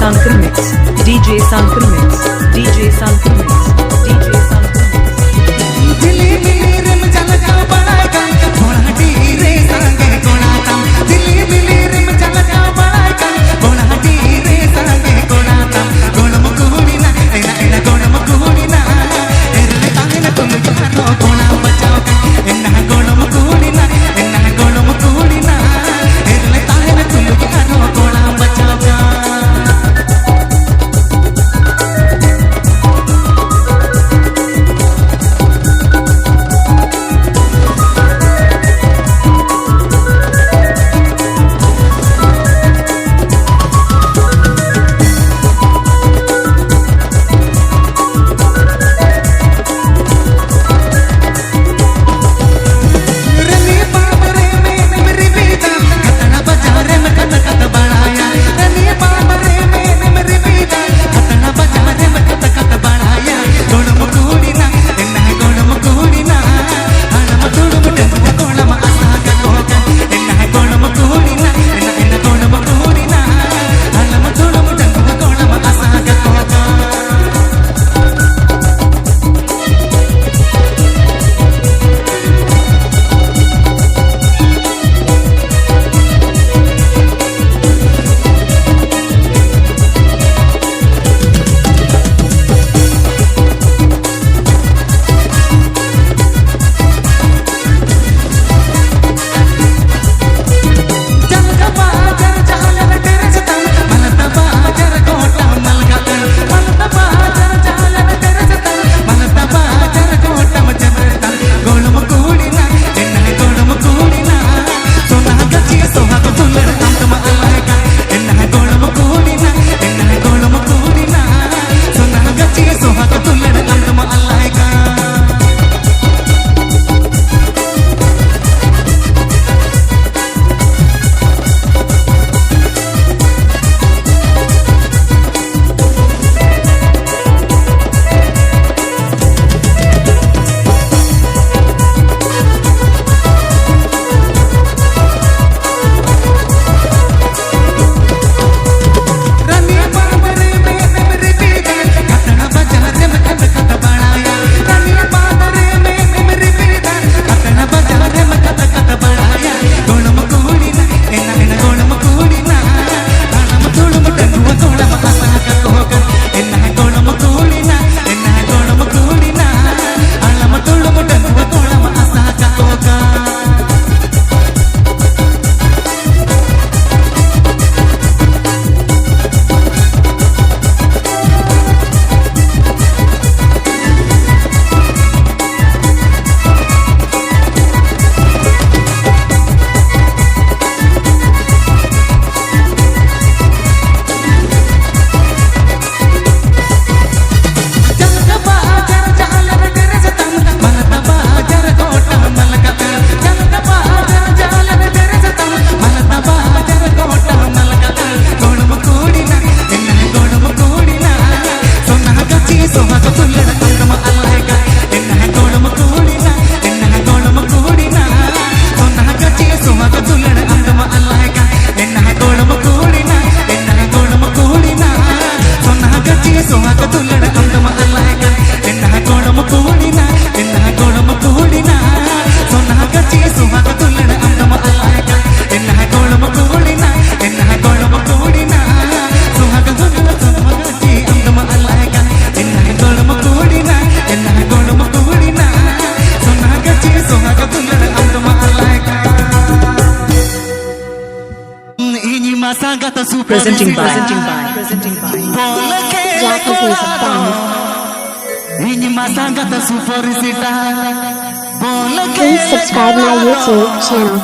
Sankar Mix, DJ Sankar Mix, DJ Sankar Mix, DJ Sankar Mix. Delhi मिली रिम झलका बड़ा कम घोड़ा डीरे संगे घोड़ा कम दिल्ली मिली रिम झलका बड़ा कम घोड़ा डीरे संगे घोड़ा कम गोणम कुहुड़ीना एना एना गोणम कुहुड़ीना एरले तांगना तुम जानो घोड़ा बचाओ एना गोणम कुहुड़ीना एना गोणम कुहुड़ीना एरले तांगना तुम जानो घोड़ा बचाओ Presenting by Jacob Music Band. Please subscribe my YouTube channel.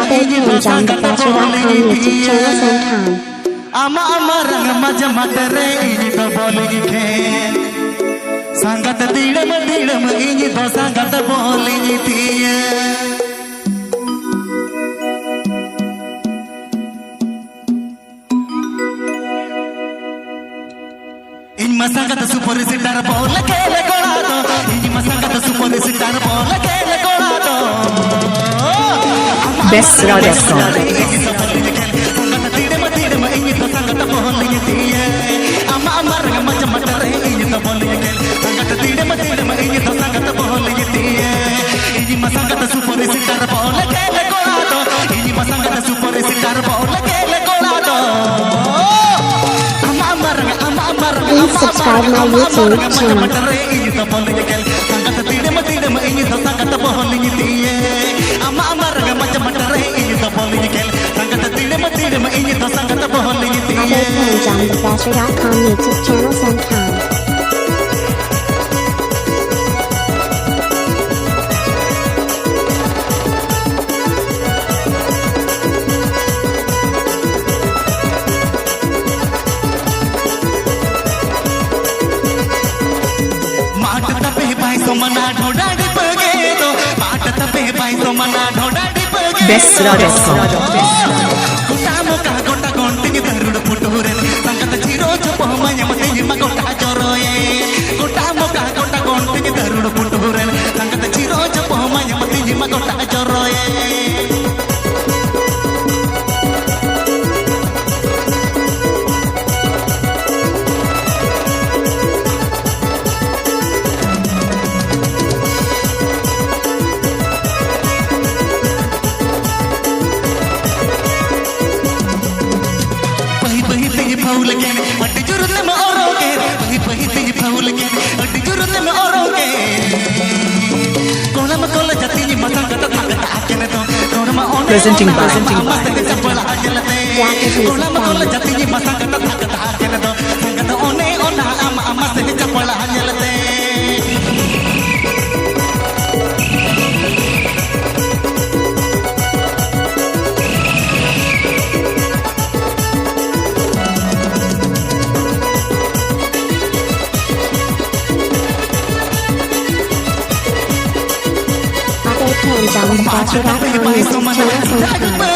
Update page on the Bachelor.com YouTube channels and time. संगत दीड़म दीड़म इंज तो संगत बोली थी इन मसंगत सुपर सितार बोल के ले कोड़ा दो इन मसंगत सुपर सितार बोल के ले कोड़ा दो bestradioson. Please subscribe my YouTube channel. Other page on the Basher.com YouTube channel sometime. Bestradioson. Presenting by page on the Basher.com YouTube channel sometime.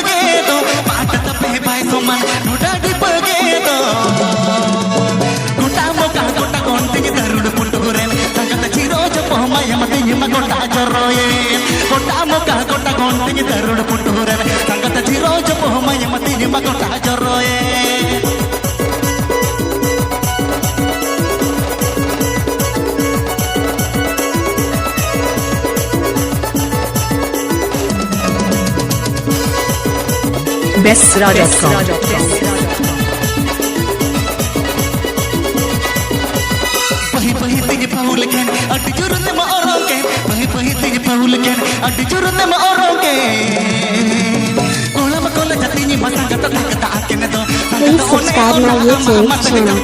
bestradioson. Please subscribe my YouTube channel.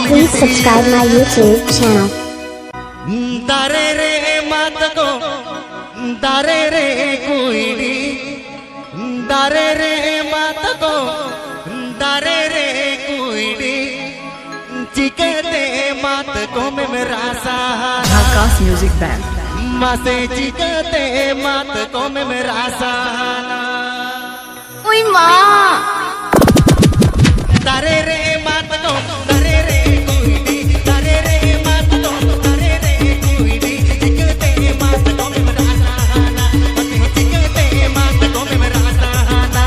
Please subscribe my YouTube channel. दारे रे मात को दारे रे कोईडी दारे रे मात को दारे रे कोईडी चिकते मात को में मेरा सहारा Dhaka's Music Band. मासे चिकते मात को में मेरा सहारा Uy, ma! दारे रे मात को दारे रे कोईडी दारे रे मात को दारे रे कोईडी चिकते मात को में मेरा सहारा मासे चिकते मात को में मेरा सहारा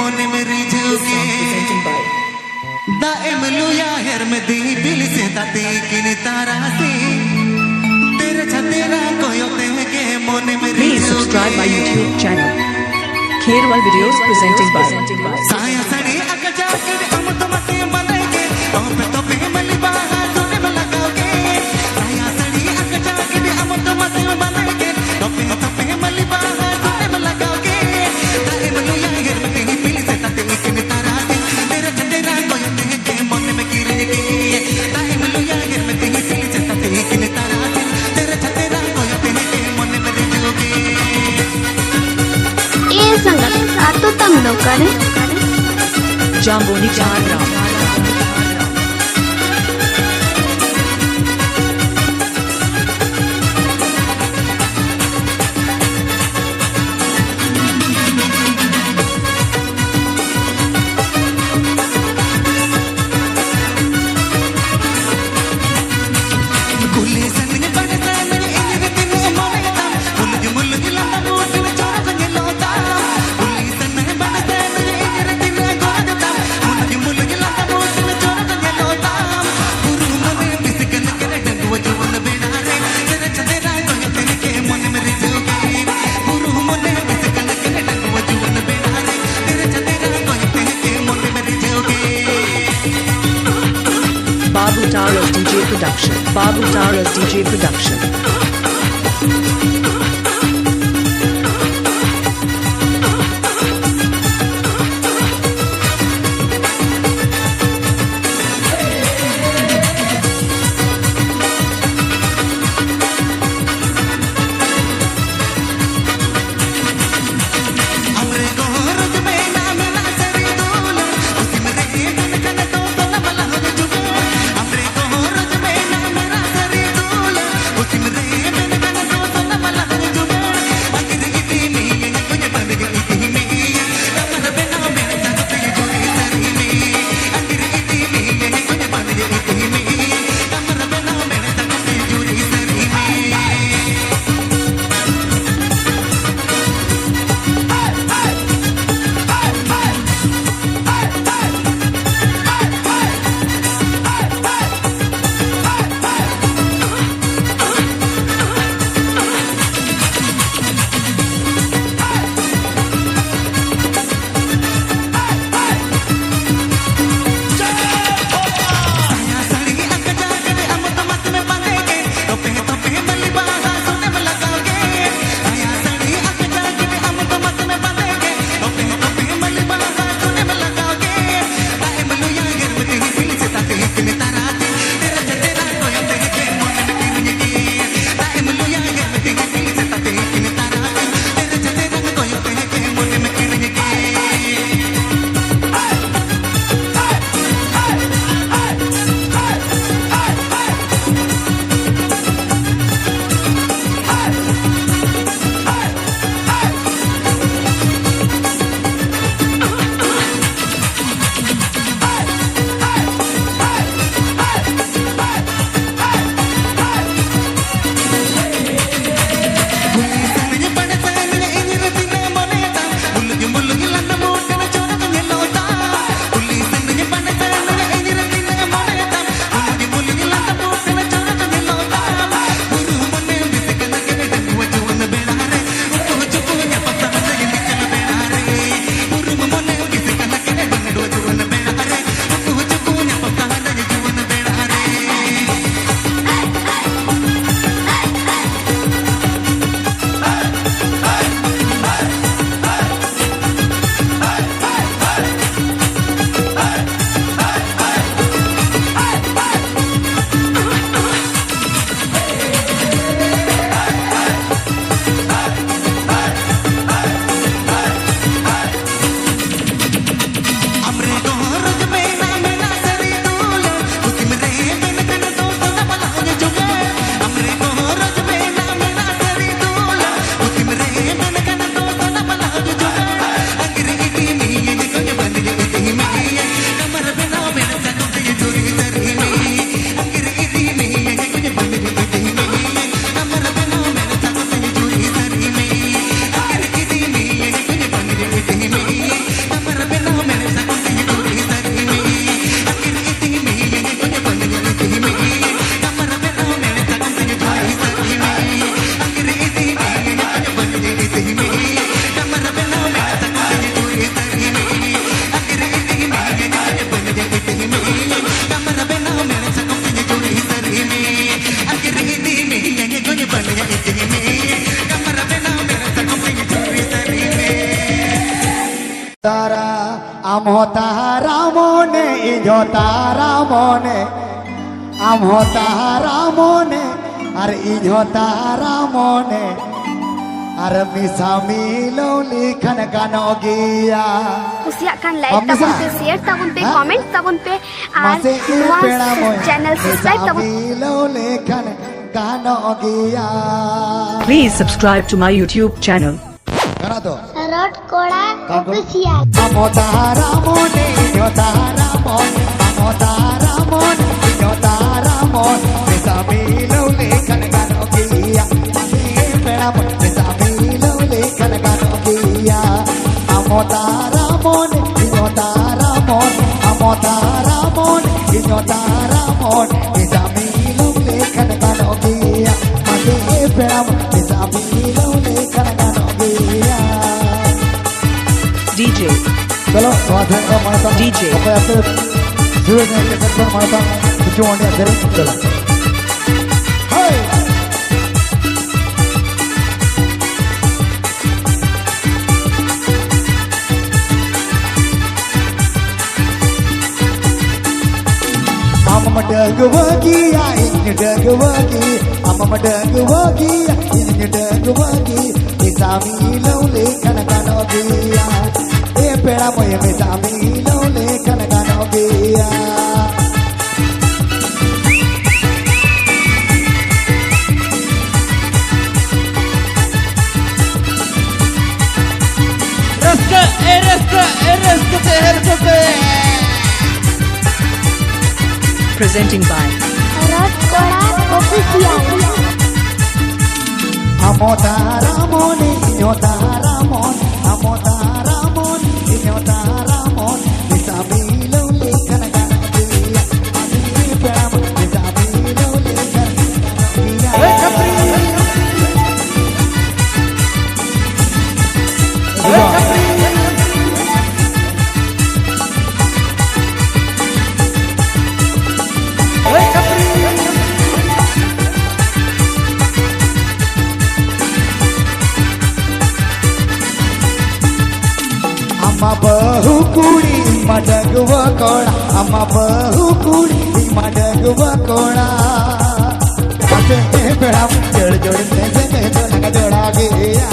मन मेरी झुके Presented by दाएम लुया हेर में दी दिल से दाते किन तारा से तेरे छतेरा कोयो ते के मन मेरी Please subscribe my YouTube channel. Kherwal videos presented by साया सड़ी अग जाके हम तो मते बनेगे तो पे मली बाहा सोने में लगाओगे साया सड़ी अग जाके हम तो मते बनेगे तो पे मली बाहा सोने में लगाओगे दाएम लुया हेर में दी दिल से दाते किन तारा से तेरे छतेरा कोयो ते के मन में गिरेगे दाएम लुया हेर में दी दिल से दाते किन तारा से तेरे छतेरा कोयो ते के मन में गिरेगे ये संगत सातो तम लोग करे Jamboni Chandra. गुल्ले सन्ने बड़े सामने इन्हें तीनों मोड़ता मुल्लुक लंबा बूट में चोरा संगे लोटा गुल्ले सन्ने बड़े सामने इन्हें तीनों गोड़ता मुल्लुक लंबा बूट में चोरा संगे लोटा गुरु मने बिस्कन करे डंगुआ जुवन बेड़ा रे तेरे छतेरा कोई तेरे के मन में रिझोगे गुरु मने बिस्कन करे डंगुआ जुवन बेड़ा रे तेरे छतेरा कोई तेरे के मन में रिझोगे Babu Tara's DJ Production. Babu Tara's DJ Production. हमरे गोरज में नाम ना सरी दूला उसी में रे कन कन तो मला हो जुगा हमरे गोरज में नाम ना सरी दूला उसी में रे તારા આમ તારા મોને ઈજો તારા મોને આમ તારા મોને અરે ઈજો તારા મોને અરે મિસામી લો લીખન ગાનો ગિયા kusiakan like Pamisa. tabun pe share tabun pe Ha? comment tabun pe ar માસે ઈ પેડા મોય channel subscribe tabun મિસામી law લીખન ગાનો ગિયા Please subscribe to my YouTube channel. કરા તો Rot Koda Official. Amo taara mone, yo taara mone, amo taara mone, yo taara mone. Besami lole kan gano kiya, ye pera mone. Besami lole kan gano kiya. Amo taara mone, yo taara mone, amo taara mone, yo taara mone. Besami lole kan gano kiya, ye pera mone. Besami lole kan gano kiya. DJ, चलो स्वागत है माता DJ. apa ya sudah nih kita माता cuma dia dari चलो hai Amma dagwagi ya ini dagwagi Amma dagwagi ya ini dagwagi Isami lole kana kana biya e pera moye isami lole kana kana biya presenting by Rot Koda Official. Amo taramon inyo taramon Amo taramon inyo taramon Isami lole kana kana biya Ami pera moye isami lole kana kana biya Amma bahu kuri madagwa koda Amma bahu kuri madagwa koda Ate pera jod jod se se to naga joda gaya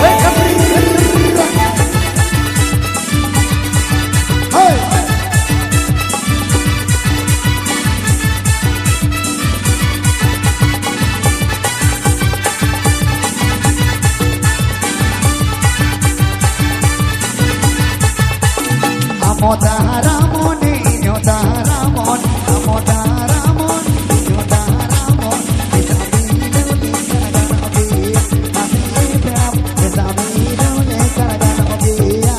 Hey kapri Hey Amo taramon inyo taramon Amo taramon inyo taramon Isami lole kana kana biya Ami pera isami lole kana kana biya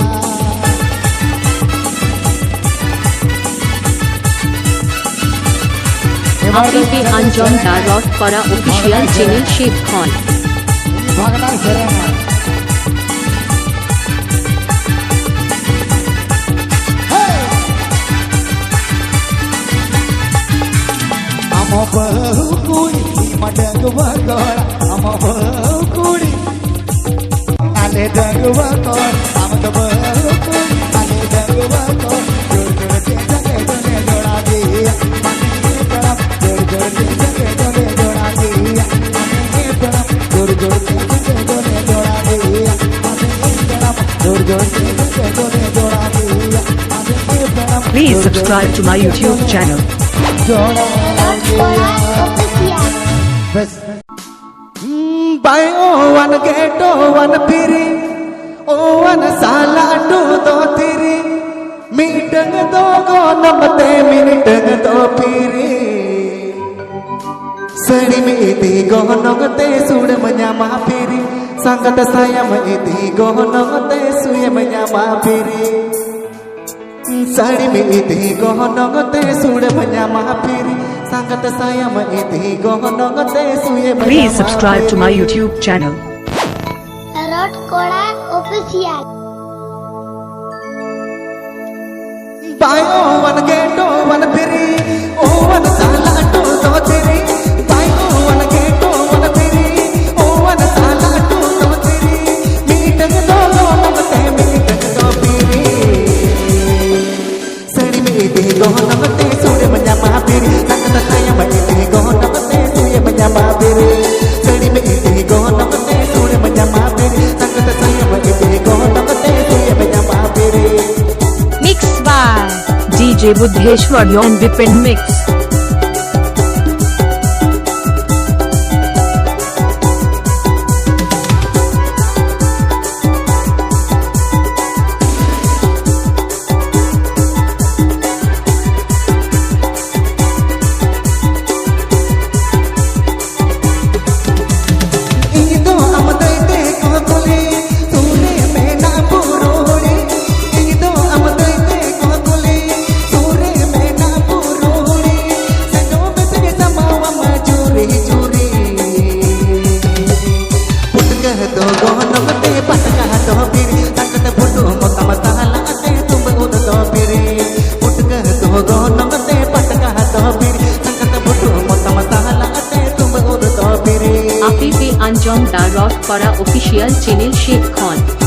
আপনি আঞ্জন দা রট করা official channel Sheikh Khan Bhagna Serena Amo bahu kuri madagwa koda Amo bahu kuri ale dagwa koda Amo to bahu kuri ale dagwa koda Jod jod se jage jone joda diya Mane pera jod jod se jage jone joda diya Mane pera jod jod se jage jone joda diya Mane pera jod jod se jage jone joda diya Mane pera Please subscribe to my YouTube channel. joda Rot Koda Official. Bes. Bai o wan geto wan piri o wan sala tu do tiri mitang do go namte minitang do piri sari mi iti go nongte sud manyama piri sangat saya mi iti go nongte suye manyama piri sari mi iti go nongte sud manyama piri sangat saya mi iti go nongte suye manyama Please subscribe to my YouTube channel. Rot Koda Official. Bai o wan geto wan piri o wan sala tu do tiri Bai o wan geto wan piri o wan sala tu do tiri mitang do go namte DJ Buddheshwar on Vipin Mix. APP Anjom Darot Para Official Channel Sheikh Khan.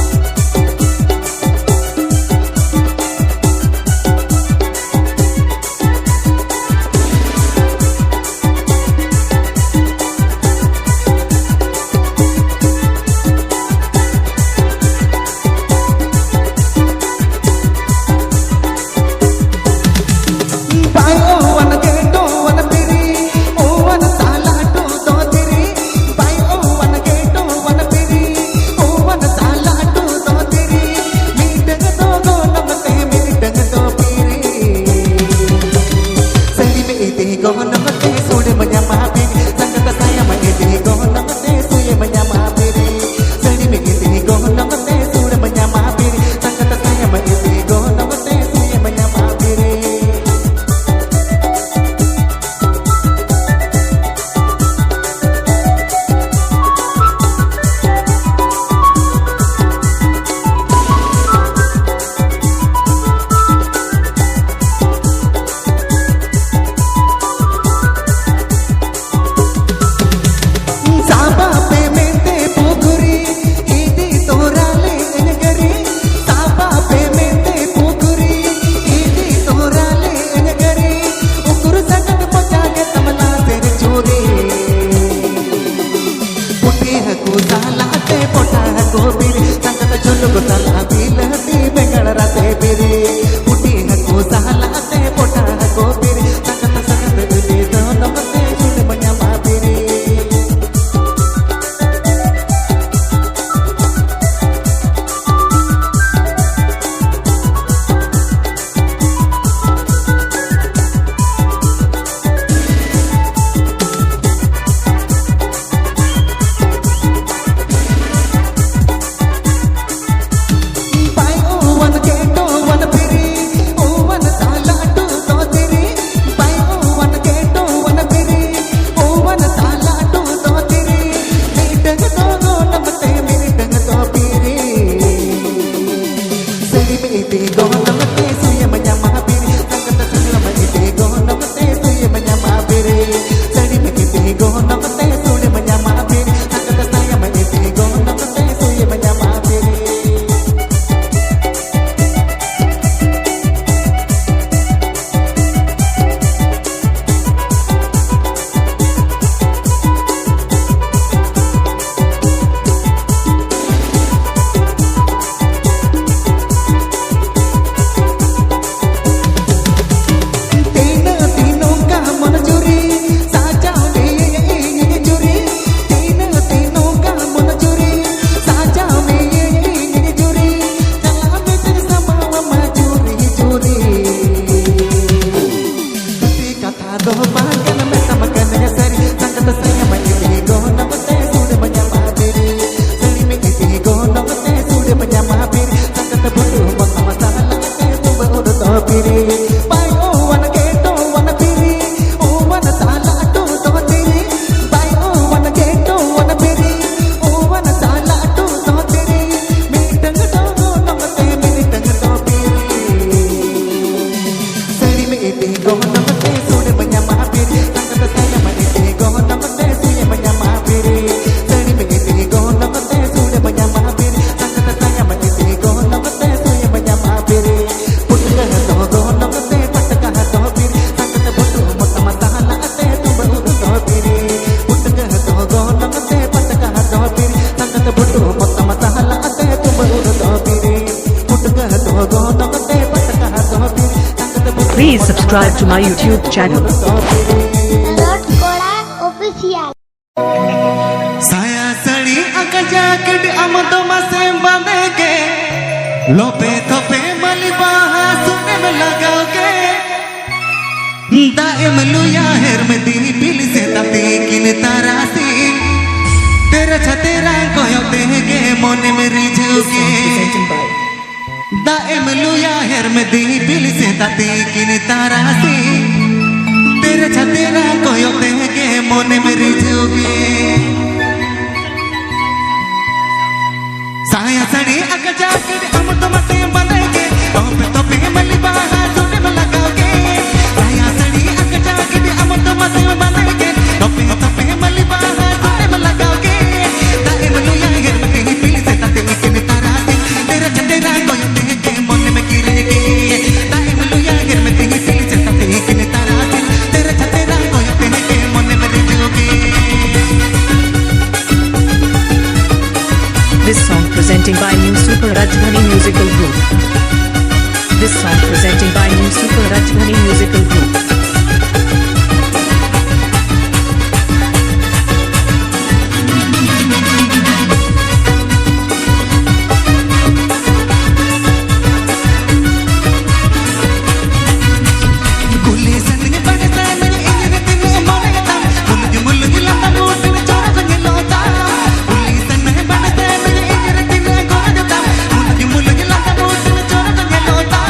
Please subscribe to my YouTube channel. Rod Koda official साया सड़ी अका jacket हम तो मसे बांधेंगे लोपे थोपे मलिबा सुने में लगाओगे दाएम लुया हेर में दी बिल से ताते किन तारासी तेरा छतेरा कोयो देंगे मोने में रिझोगे दाएम लुया हेर में दी बिल से ताते किन तारासी तेरा छतेरा कोयो देंगे मोने में रिझोगे साया सड़ी अका जैकेट हम तो मसे बांधेंगे लोपे थोपे मलिबा सुने में लगाओगे साया सड़ी अका जैकेट हम तो मसे बांधेंगे लोपे थोपे मलिबा सुने में लगाओगे दाएम लुया हेर में दी बिल से ताते किन तारासी तेरा छतेरा कोयो देंगे मोने में गिरेगे दाएम लुया हेर में दी बिल से ताते किन तारासी तेरा छतेरा कोयो देंगे मोने में रिझोगे This song presenting by New Super Rajdhani Musical Group. This song presenting by New Super Rajdhani Musical Group. कुले सनगे बड़े सामने इंजन तेरे मोने ता मुल्लुगी लंबा मोटे में चोरा संगे लोता कुले सनगे बड़े सामने इंजन तेरे गोद ता मुल्लुगी लंबा मोटे में चोरा संगे लोता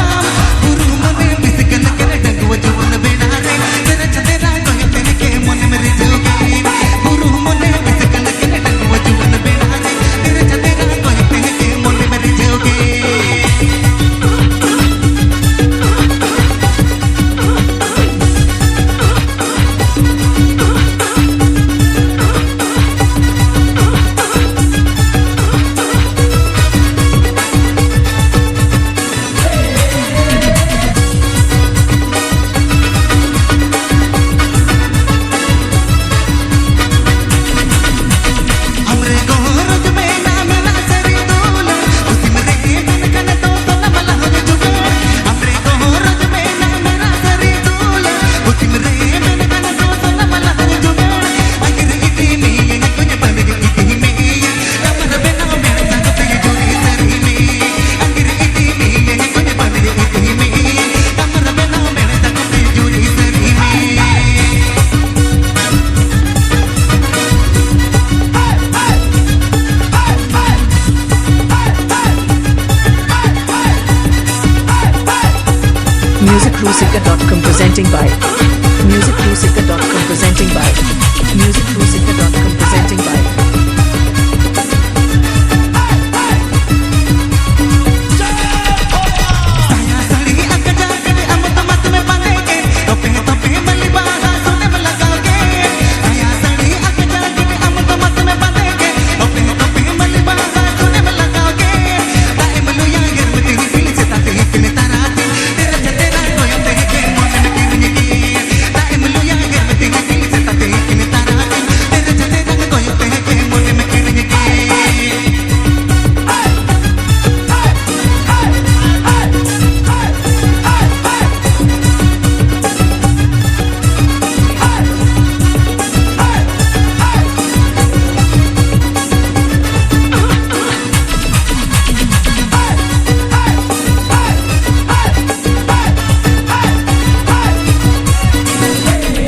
गुरु मने बिसकन के डंगव जुवन बेड़ा रे तेरे छतेरा कोयो तेरे के मोने में रिझोगे गुरु मने बिसकन के डंगव जुवन बेड़ा रे तेरे छतेरा कोयो तेरे के मोने में रिझोगे हमरे गोरज में नाम ना सरी दूला उसी में रे कन कन तो न मला हो जुगे हमरे गोरज में नाम ना सरी दूला उसी में रे कन कन तो न मला हो जुगे अगर इतनी में कुछ बन गई इतनी में कमर बिना मेरे संग ते जुड़ी सरी में अगर इतनी में कुछ बन गई इतनी में कमर बिना मेरे संग ते जुड़ी सरी में MusicRusica.com presenting by MusicRusica.com presenting by MusicRusica.com presenting by साया सड़ी अका जैकेट हम तो मत में बांधेंगे लोपे थोपे मलिबा सुने में लगाओगे साया सड़ी अका जैकेट हम तो मत में बांधेंगे लोपे थोपे मलिबा सुने में लगाओगे दाएम लुया हेर में दी बिल से ताते किन तारासी तेरा छतेरा कोयो देंगे मोने में गिरेगे दाएम लुया हेर में दी बिल से ताते किन तारासी तेरा छतेरा कोयो देंगे मोने में गिरेगे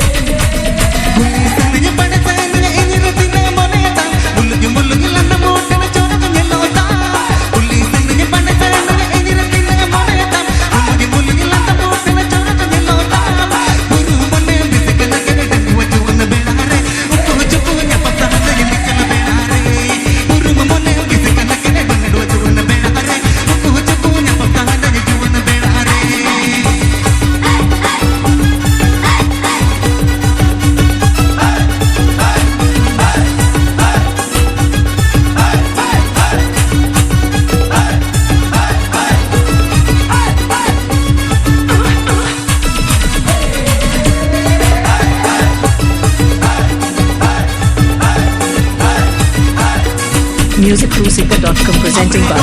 कुले सनगे बड़े सामने इंजन तेरे मोने ता मुल्लुगी लंबा मोटे में चोरा संगे लोता कुले सनगे बड़े सामने इंजन तेरे मोने ता मुल्लुगी लंबा मोटे में चोरा संगे लोता गुरु मने बिसकन के डंगव जुवन बेड़ा रे उको चुको या पता से निकल बेड़ा रे गुरु मने बिसकन के डंगव जुवन बेड़ा रे उको चुको या पता से जुवन बेड़ा रे MusicRusica.com presenting by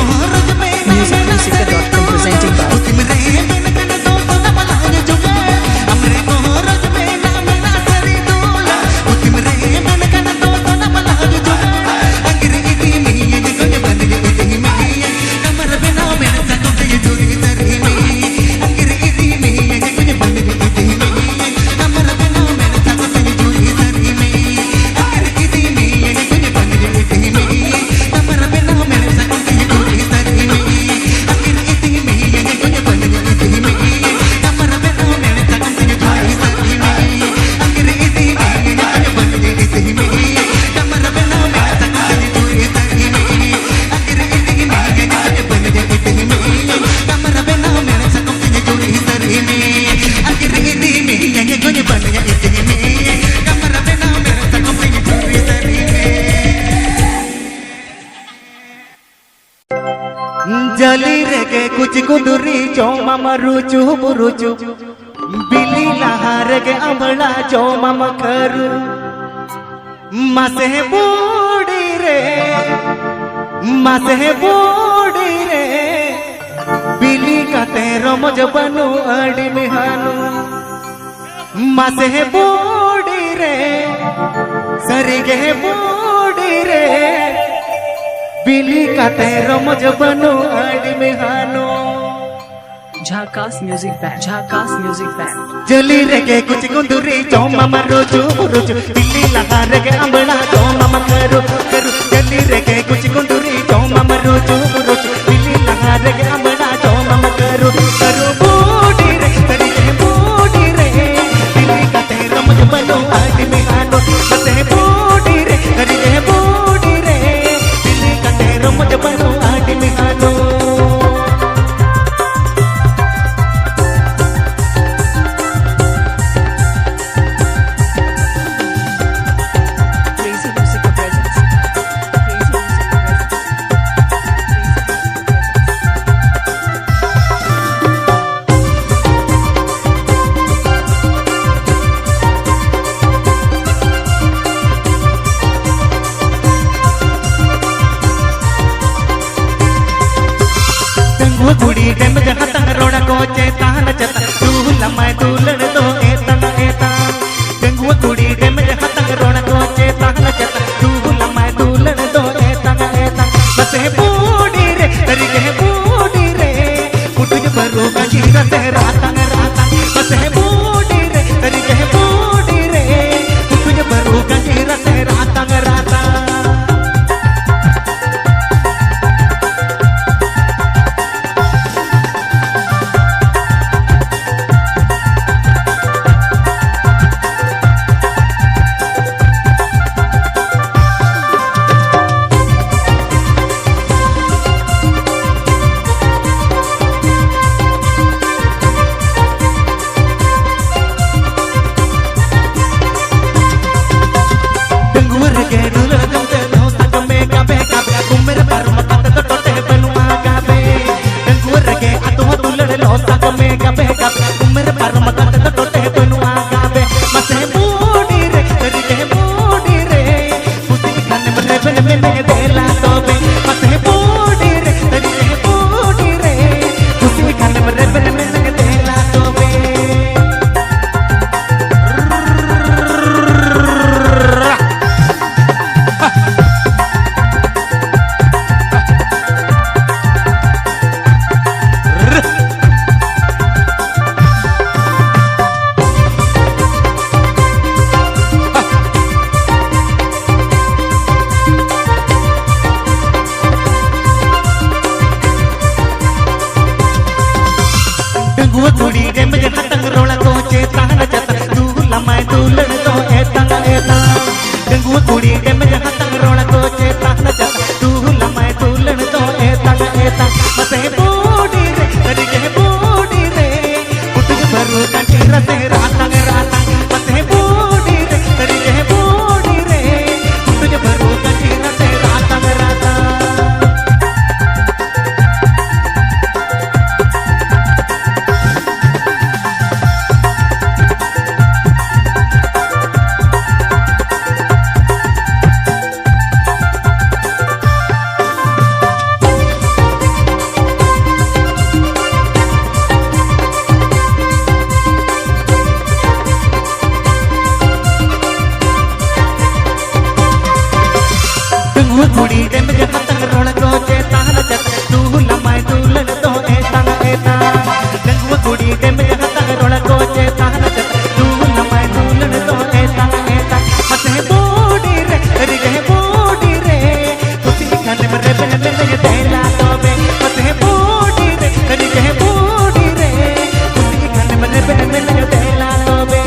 MusicRusica.com presenting by उसी में रे कन कन तो न मला हो जुगे जली रेगे कुछ गुंदुरी जो मामा रुचु बुरुचु बिली लहार गे अमला जो मामा करू मासे बूढ़ी रे बिली काते रमज बनु अड़ी मिहानु मासे बूढ़ी रे सरी गे बूढ़ी रे बिली काते रमज बनु अड़ी मिहानु Jharkhas Music Band. Jharkhas Music Band. जली रेगे कुछ गुंदुरी जो मामा रोजू रोजू बिल्ली लगा रेगे अमला जो मामा करू करू जली रेगे कुछ गुंदुरी जो मामा रोजू रोजू बिल्ली लगा रेगे अमला जो मामा करू करू बूढ़ी रे करी के बूढ़ी रे बिल्ली का तेरा मुझ बनो आदि में आनो बसे बूढ़ी रे करी के बूढ़ी रे बिल्ली का तेरा मुझ बनो आदि में आनो Crazy Music presents. Crazy Music presents. गुड़ी डेम जहाँ तंग रोड़ा कोचे तान चता तू लम्मा दूलड़ दो एतना एता गंगुआ गुड़ी डेम जहाँ तंग रोड़ा कोचे तान चता तू लम्मा दूलड़ दो एतना एता बसे बूढ़ी रे करी के बूढ़ी रे कुटुज बरू गंजीरा से रातंग रातंग बसे बूढ़ी रे करी के बूढ़ी रे कुटुज बरू गंजीरा से रातंग रातंग गुड़ी डेम जहाँ तंग रोड़ा कोचे तान चता तू लम्मा दूलड़ दो एतना एता गंगुआ गुड़ी डेम जहाँ तंग रोड़ा कोचे तान चता तू लम्मा दूलड़ दो एतना एता बसे बूढ़ी रे करी के बूढ़ी रे कुटुज भरू कंटीरा से रातंग रातंग बसे बूढ़ी रे करी के बूढ़ी रे कुटुज भरू कंटीरा से रातंग रातंग गुड़ी डेम जहाँ तंग रोड़ा कोचे तान चता तू लम्मा दूलड़ दो एतना एता गंगुआ गुड़ी डेम जहाँ तंग रोड़ा कोचे तान चता तू लम्मा दूलड़ दो एतना एता बसे बूढ़ी रे करी के बूढ़ी रे कुछ खाने में रेबन में देला तो बे बसे बूढ़ी रे करी के बूढ़ी रे कुछ खाने में रेबन में देला तो बे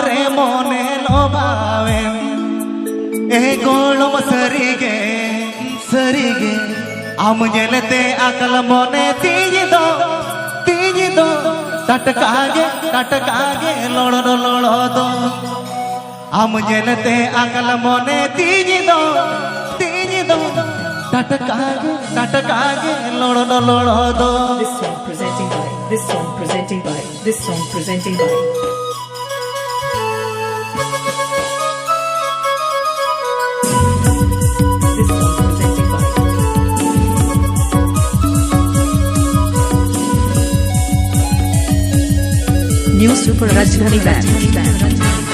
amre mone lobawe e golom sarige am jelete akal mone tiji do tatkage lolo do am jelete akal mone tiji do tatkage lolo do This song presenting by this song presenting by New Super Rajdhani Band.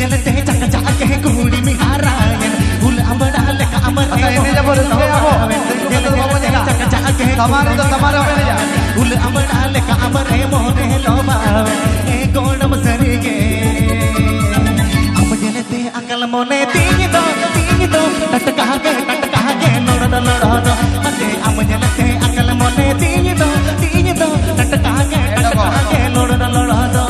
जल ते चक चक के कुड़ी में हारायन फूल अमड़ा लेका अमर ini ya boleh saya apa चक चक के તમારે તો તમારે હવે નહીં જા फूल अमड़ा लेका अमर मोने लोबावे ए गोड़म सरीगे अब जलते अकल मोने तीन दो टटकागे लोड़ दो मते अब जलते अकल मोने तीन दो टटकागे लोड़ दो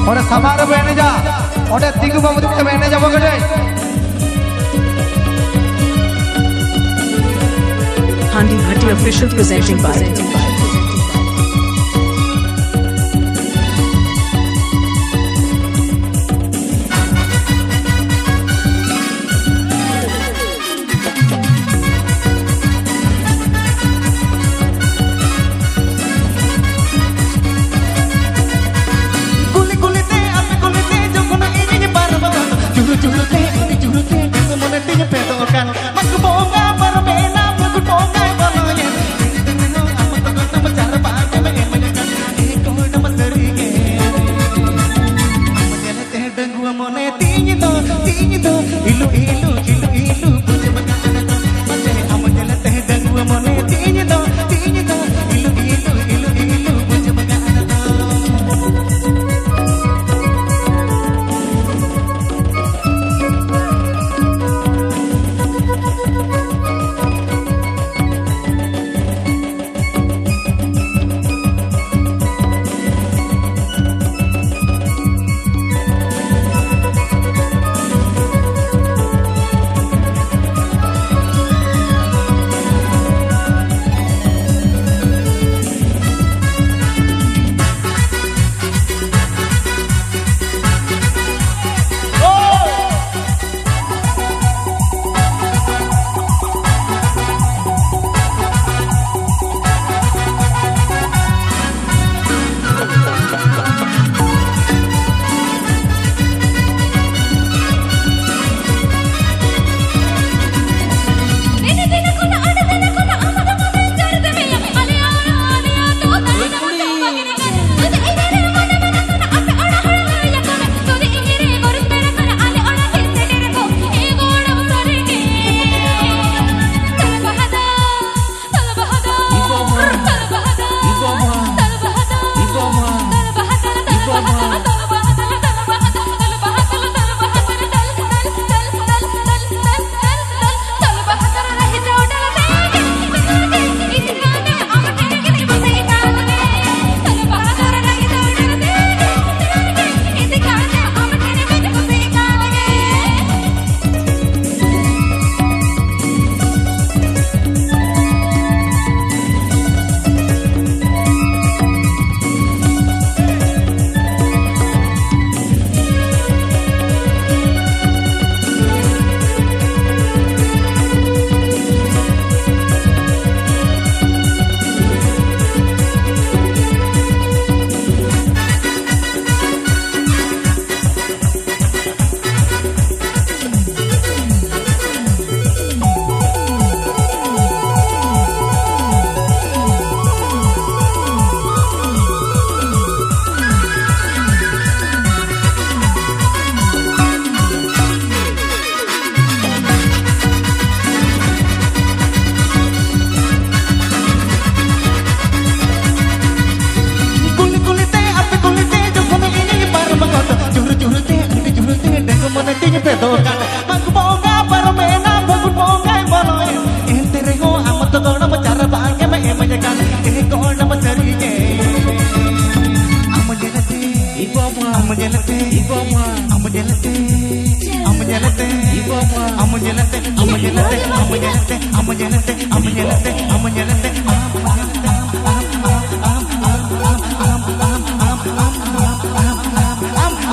Ora samara bene ja ora tigu babu te bene ja bogade Handi Bhatti official presenting by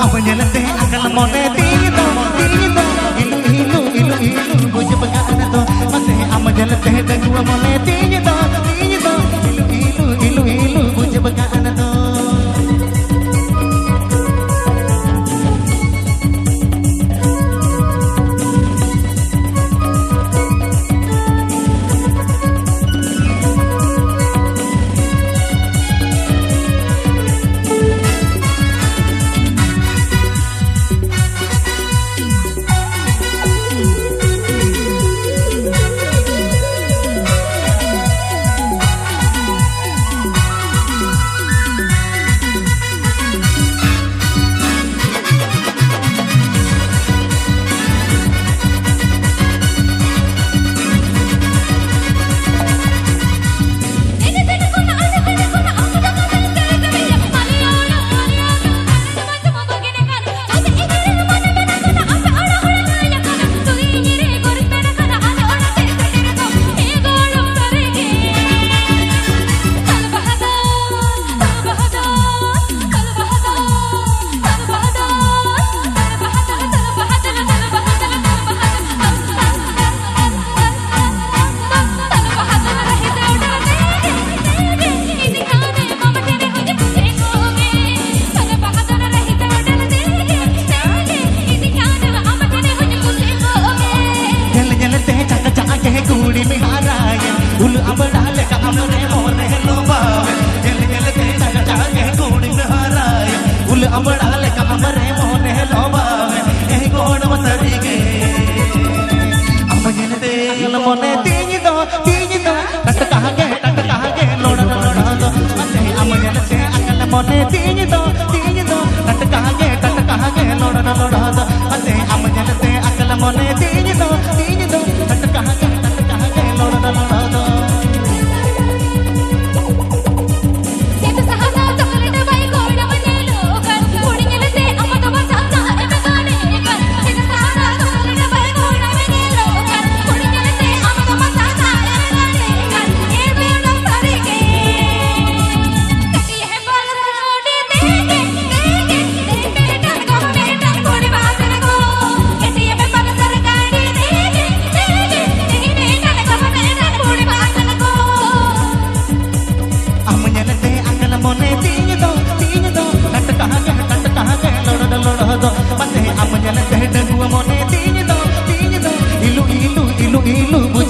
Amanyalte akal mone tingito ilu ilu ilu ilu buj pagana to mate amanyalte dagua mone tingito ilu ilu ilu ilu buj pagana to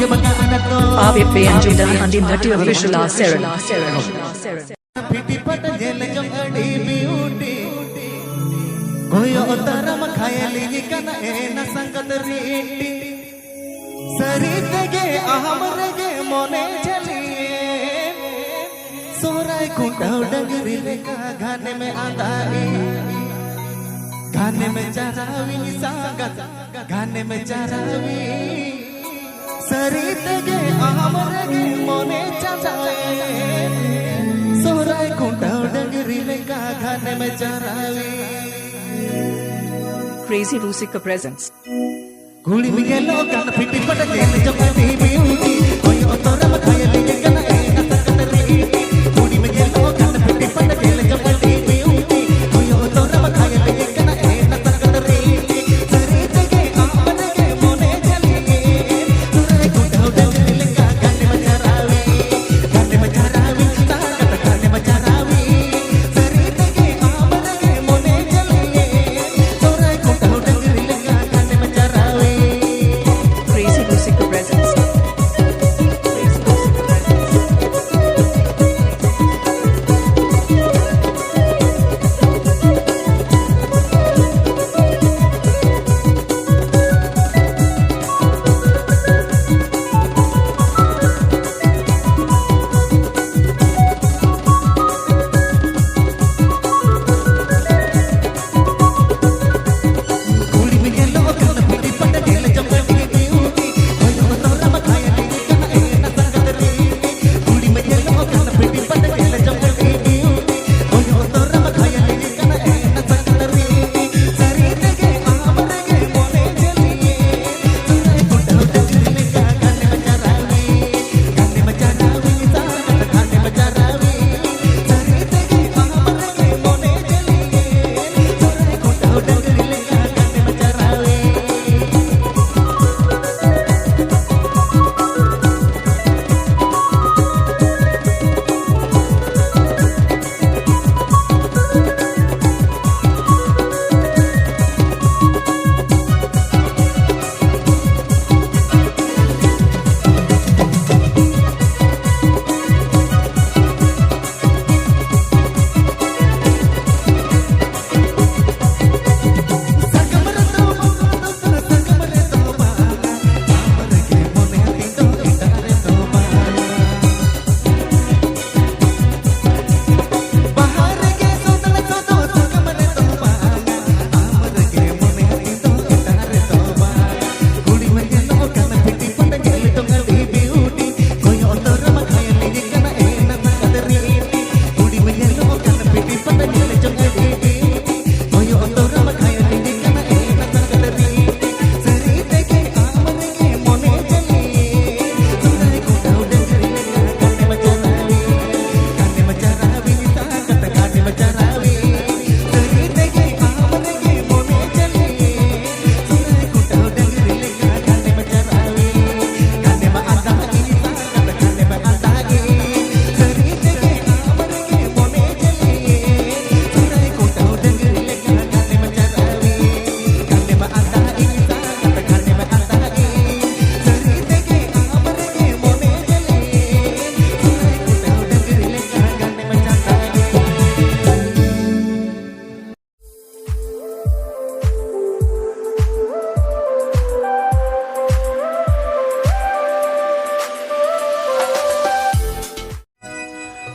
ABP and Judah Handi Natti official Sarah. सरितगे अहमरगे मोने चलिए सोराय कुटाव डगरी लेका गाने में आंधारी गाने में चरावी सांगत गाने में चरावी सरितगे अहमरगे मोने चलिए सोराय कुटाव डगरी लेका गाने में चरावी Crazy Rusika presents. Guli migelo kan piti pada jele jokati beauty koy otora makhayali kana ena takatari guli migelo kan piti pada jele jokati beauty koy otora makhayali kana ena takatari saritege amanege mone chaliye turai kudau dele ka gane macharawi takat gane macharawi saritege amanege mone chaliye turai kudau dele ka gane macharawi Crazy Rusika presents. Guli migelo kan piti pada jele jokati beauty koy otora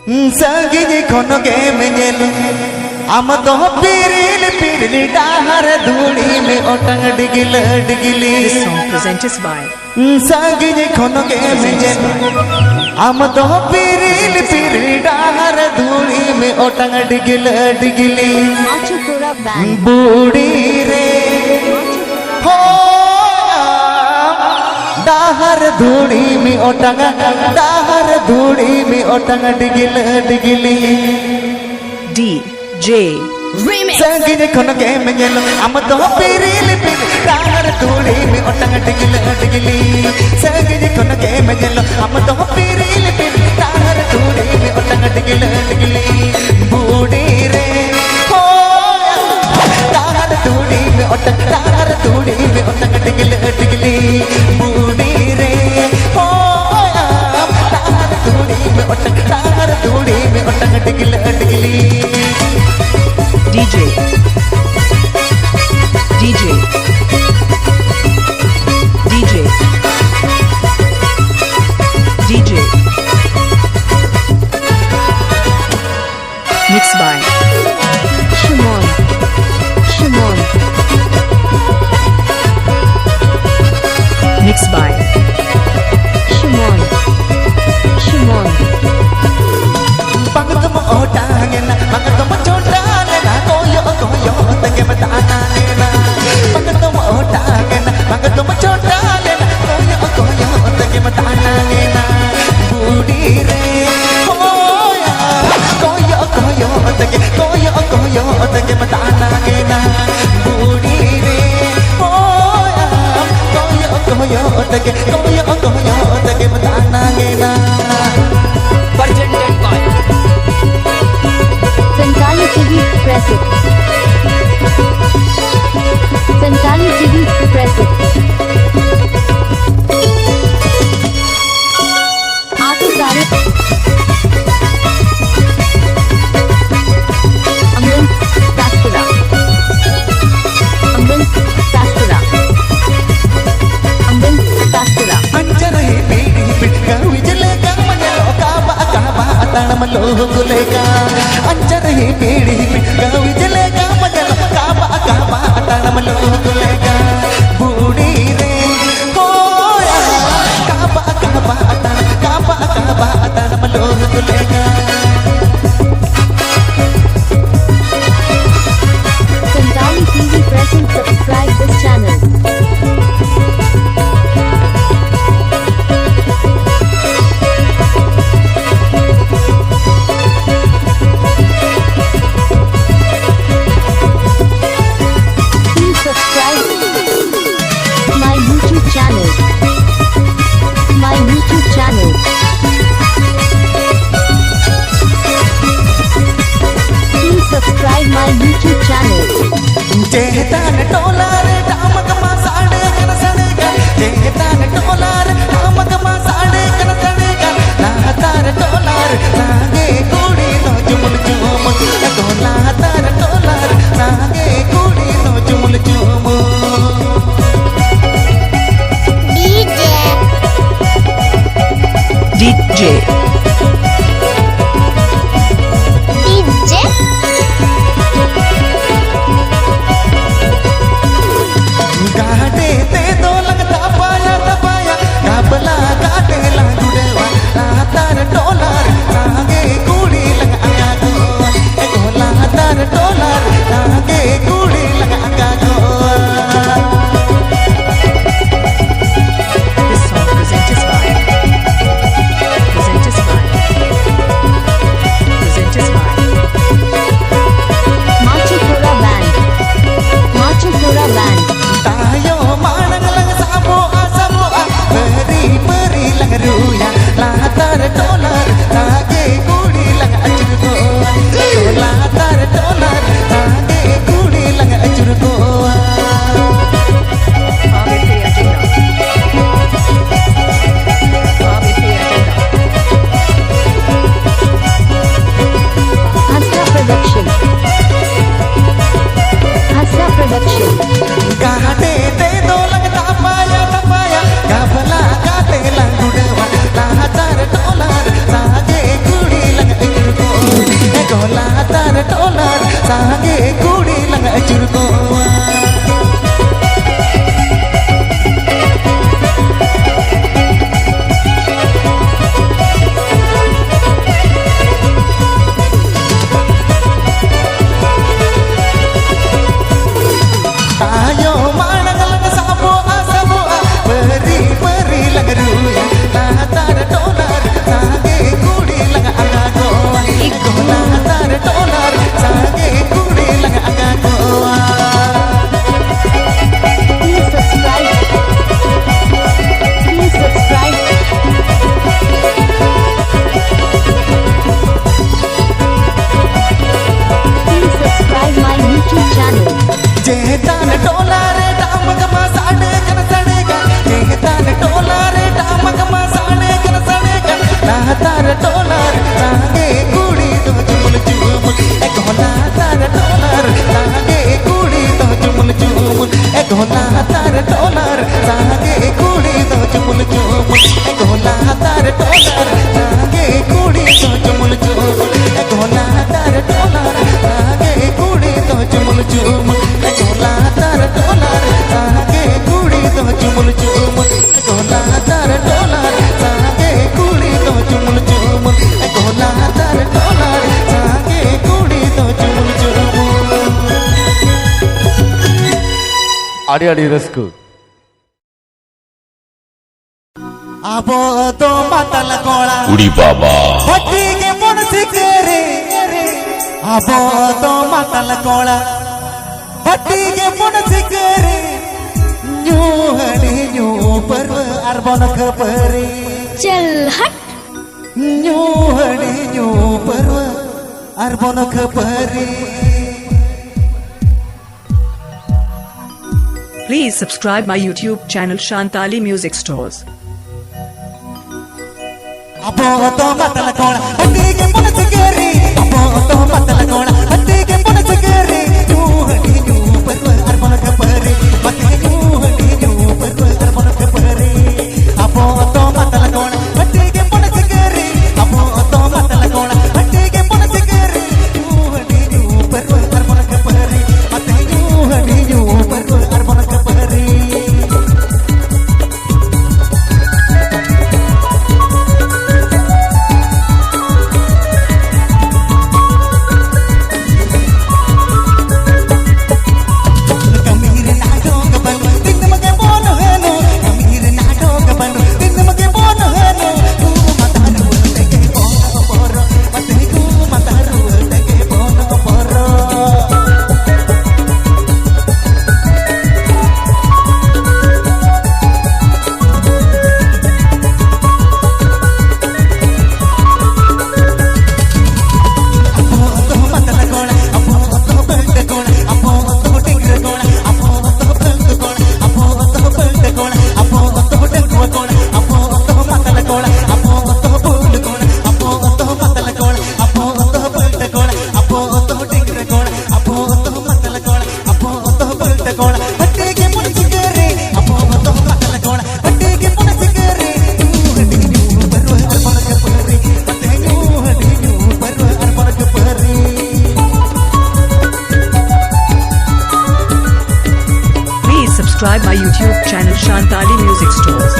संगिनी कोनो के mail आम तो पिरिल पिरिल डाहर धूड़ी में ओटंग डिगिल डिगिली This song presented by संगिनी कोनो के mail आम तो पिरिल पिरिल डाहर धूड़ी में ओटंग डिगिल डिगिली Machupura Band. बूढ़ी रे हो डाहर धूड़ी में ओटंग डाहर धूड़ी में ओटंग डिगिल डिगिली DJ संगिनी कोनो के मेल आम तो पिरिल पिरिल डाहर धूड़ी में ओटंग डिगिल डिगिली संगिनी कोनो के मेल आम तो पिरिल पिरिल डाहर धूड़ी में ओटंग डिगिल डिगिली बूढ़ी रे हो डाहर धूड़ी में ओटंग डाहर धूड़ी में ओटंग डिगिल डिगिली बूढ़ी रे हो डाहर धूड़ी में ओटंग डाहर धूड़ी में ओटंग डिगिल डिगिली DJ DJ DJ DJ Mixed by Shimon. Shimon. Mixed by Shimon. Shimon. Pangtum otangena, pangtum chotangena, koyo koyo tenge matanangena. Pangtum otangena, pangtum chotangena, koyo koyo tenge matanangena. Budi re, koya, koyo koyo tenge matanangena. Budi re, koya, koyo tenge matanangena. Presented by Santali TV Press It. Santali TV Press It. Aatu Sare. Amran Sastura. Amran Sastura. Amran Sastura. Anjar है बेड़ी पिटका विजले का मजलो काबा तणम लोगुले का अंजर है बेड़ी पिटका विजले का मजलो काबा तणम लोगुले का बूढ़ी रे होया काबा तणम लोगुले का Santali TV Press and subscribe this channel. Please subscribe my YouTube channel. My YouTube channel. Please subscribe my YouTube channel. चेतन टोलार डामक मा साडे कन सडे कन चेतन टोलार डामक मा साडे कन सडे कन लातार टोलार नागे कुड़ी नो जुमुल जुम लातार टोलार नागे कुड़ी नो जुमुल जुम DJ DJ DJ गाटे ते दो लगता पाया तपाया काबला काटे ला जुड़वा लातार टोलार नागे कुड़ी लगा गो एगो लातार टोलार नागे कुड़ी लगा गो This song presented by Machupura Band. Machupura Band. tayo manang lang sabo asamo beri beri lang ruya latar dolar nage kudi lang ajur ko latar dolar nage kudi lang ajur ko Abip Agenda. Hasra Production. Hasra Production. गाटे ते दो लगता पाया तपाया काबला काटे lang judewa latar dolar dollar आगे कुड़ी तो चुमुल चुमुल गोला तार डॉलर आगे कुड़ी तो चुमुल चुमुल गोला तार डॉलर आगे कुड़ी तो चुमुल चुमुल गोला तार डॉलर आगे कुड़ी तो चुमुल चुमुल गोला तार डॉलर आगे कुड़ी तो चुमुल चुमुल आड़ी आड़ी रस्कू आबो तो मातल कोळा उडी बाबा हट्टीगे मुणसिके रे आबो तो मातल कोळा हट्टीगे मुणसिके रे न्यू हडी न्यू पर्व अर्बन खपरे चल हट न्यू हडी न्यू पर्व अर्बन खपरे Please subscribe my YouTube channel Shantali Music Stores. अबो तो मतल कोण हट्टीगे मुणसिके रे अबो तो मतल कोण हट्टीगे मुणसिके रे न्यू हडी न्यू पर्व अर्बन खपरे मते न्यू हडी न्यू पर्व अर्बन खपरे अबो तो मतल कोण हट्टीगे मुणसिके रे अबो तो मतल कोण हट्टीगे मुणसिके रे न्यू हडी न्यू पर्व अर्बन खपरे मते न्यू हडी न्यू पर्व अर्बन खपरे कमीर नाटोग बन दिन मगे बोल हेनो कमीर नाटोग बन दिन मगे बोल हेनो तू मतारू तके बोल पोरो मते तू मतारू तके बोल पोरो अबो तो मतल कोण अबो तो बंद कोण अबो तो टिंगर कोण अबो तो बंद कोण अबो तो बंद कोण अबो तो डंगव कोण अबो तो मतल कोण अबो तो बोल कोण अबो तो मतल कोण अबो तो बंद कोण अबो तो टिंगर कोण अबो तो मतल कोण अबो तो बंद कोण हट्टीगे मुणसिके रे अबो तो मतल कोण हट्टीगे मुणसिके रे न्यू हडी न्यू पर्व अर्बन खपरे मते न्यू हडी न्यू पर्व अर्बन खपरे Please subscribe my YouTube channel Shantali Music Stores.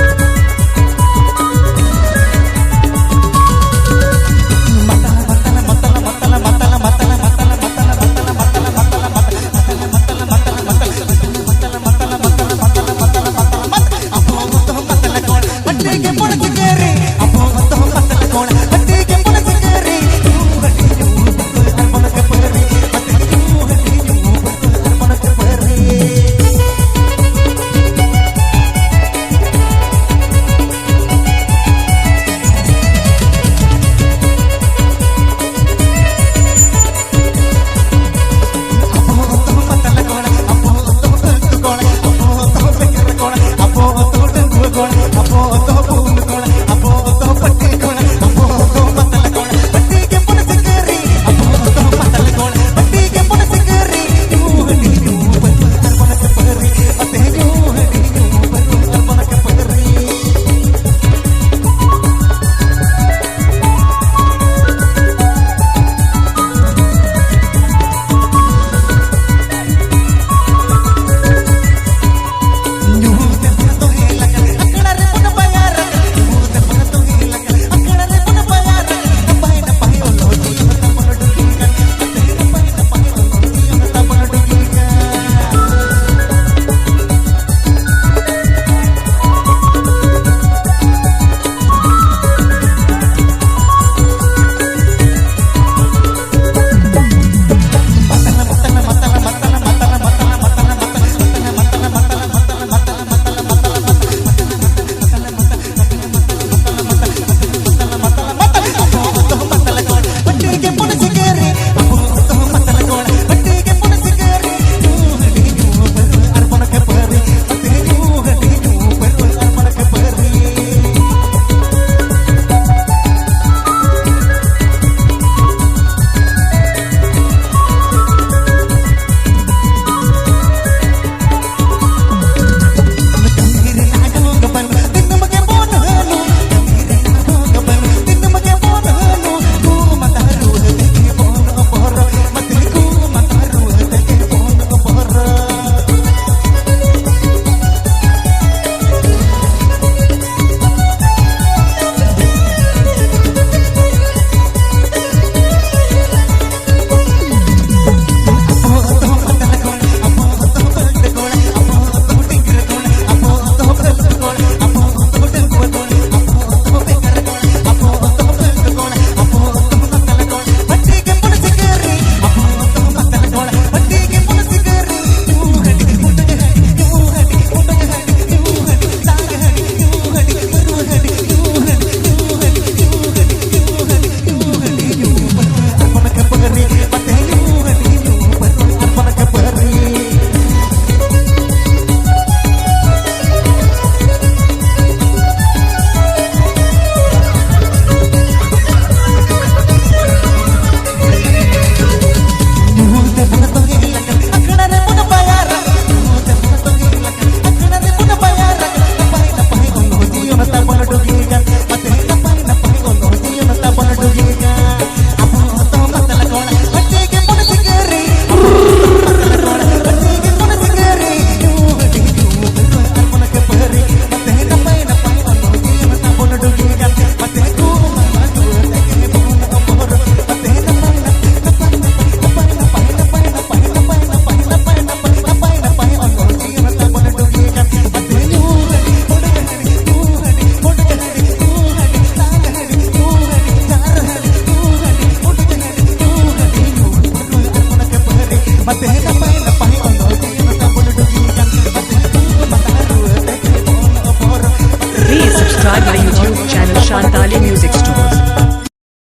subscribe my YouTube channel Shantali Music Stores.